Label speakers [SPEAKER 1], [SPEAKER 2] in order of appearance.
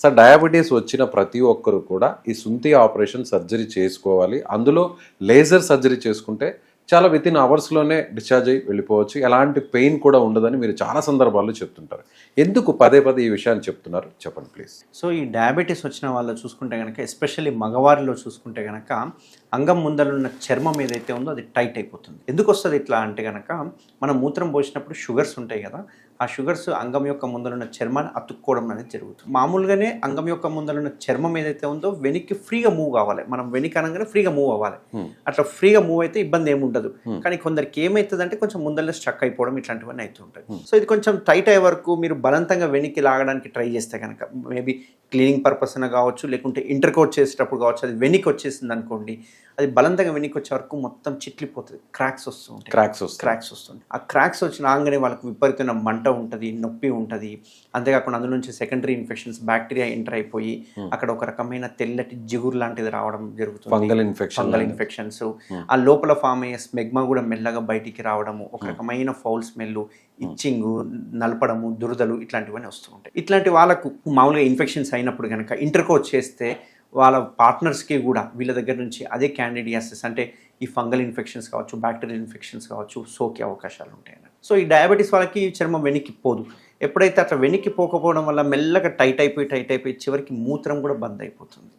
[SPEAKER 1] Sir diabetes వచ్చిన ప్రతి ఒక్కరు కూడా ఈ సుంతి ఆపరేషన్ సర్జరీ చేసుకోవాలి. అందులో లేజర్ సర్జరీ చేసుకుంటే చాలా వితిన్ అవర్స్లోనే డిశ్చార్జ్ అయ్యి వెళ్ళిపోవచ్చు. ఎలాంటి పెయిన్ కూడా ఉండదని మీరు చాలా సందర్భాల్లో చెప్తుంటారు. ఎందుకు పదే పదే ఈ విషయాన్ని చెప్తున్నారు చెప్పండి ప్లీజ్.
[SPEAKER 2] సో ఈ డయాబెటీస్ వచ్చిన వాళ్ళు చూసుకుంటే కనుక, ఎస్పెషల్లీ మగవారిలో చూసుకుంటే కనుక, అంగం ముందరున్న చర్మం ఏదైతే ఉందో అది టైట్ అయిపోతుంది. ఎందుకు వస్తుంది ఇట్లా అంటే కనుక, మనం మూత్రం పోసినప్పుడు షుగర్స్ ఉంటాయి కదా, ఆ షుగర్స్ అంగం యొక్క ముందరున్న చర్మాన్ని అతుక్కోవడం అనేది జరుగుతుంది. మామూలుగానే అంగం యొక్క ముందరున్న చర్మం ఏదైతే ఉందో వెనక్కి ఫ్రీగా మూవ్ కావాలి, మనం వెనక్కి అనగానే ఫ్రీగా మూవ్ అవ్వాలి. అట్లా ఫ్రీగా మూవ్ అయితే ఇబ్బంది ఏమి ఉండదు. కానీ కొందరికి ఏమవుతుందంటే కొంచెం ముందరలో స్ట్రక్ అయిపోవడం ఇట్లాంటివన్నీ అవుతుంటాయి. సో ఇది కొంచెం టైట్ అయ్యే వరకు మీరు బలవంతంగా వెనక్కి లాగడానికి ట్రై చేస్తే కనుక, మేబీ క్లీనింగ్ పర్పస్ అయినా కావచ్చు, లేకుంటే ఇంటర్కోట్ చేసేటప్పుడు కావచ్చు, అది వెనక్కి వచ్చేసింది అనుకోండి, అది బలంతంగా వెనక్కి వచ్చే వరకు మొత్తం చిట్లిపోతుంది, క్రాక్స్ వస్తుంది. ఆ క్రాక్స్ వచ్చిన ఆగానే వాళ్ళకి విపరీతమైన మంట ఉంటుంది, నొప్పి ఉంటుంది. అంతేకాకుండా అందులో నుంచి సెకండరీ ఇన్ఫెక్షన్స్, బ్యాక్టీరియా ఎంటర్ అయిపోయి అక్కడ ఒక రకమైన తెల్లటి జిగురు లాంటిది రావడం జరుగుతుంది, ఫంగల్ ఇన్ఫెక్షన్స్. ఆ లోపల ఫామ్ అయ్యే స్మెగ్మా కూడా మెల్లగా బయటికి రావడము, ఒక రకమైన ఫౌల్ స్మెల్, ఇచ్చింగ్, నలపడము, దురదలు ఇట్లాంటివన్నీ వస్తూ ఉంటాయి. ఇట్లాంటి వాళ్ళకు మామూలుగా ఇన్ఫెక్షన్స్ అయినప్పుడు కనుక ఇంటర్కోట్ చేస్తే వాళ్ళ పార్ట్నర్స్కి కూడా వీళ్ళ దగ్గర నుంచి అదే క్యాండిడియాసిస్ అంటే ఈ ఫంగల్ ఇన్ఫెక్షన్స్ కావచ్చు, బ్యాక్టీరియల్ ఇన్ఫెక్షన్స్ కావచ్చు, సోకే అవకాశాలు ఉంటాయి. సో ఈ డయాబెటీస్ వాళ్ళకి చర్మం వెనక్కి పోదు. ఎప్పుడైతే అట్లా వెనక్కి పోకపోవడం వల్ల మెల్లగా టైట్ అయిపోయి చివరికి మూత్రం కూడా బంద్ అయిపోతుంది.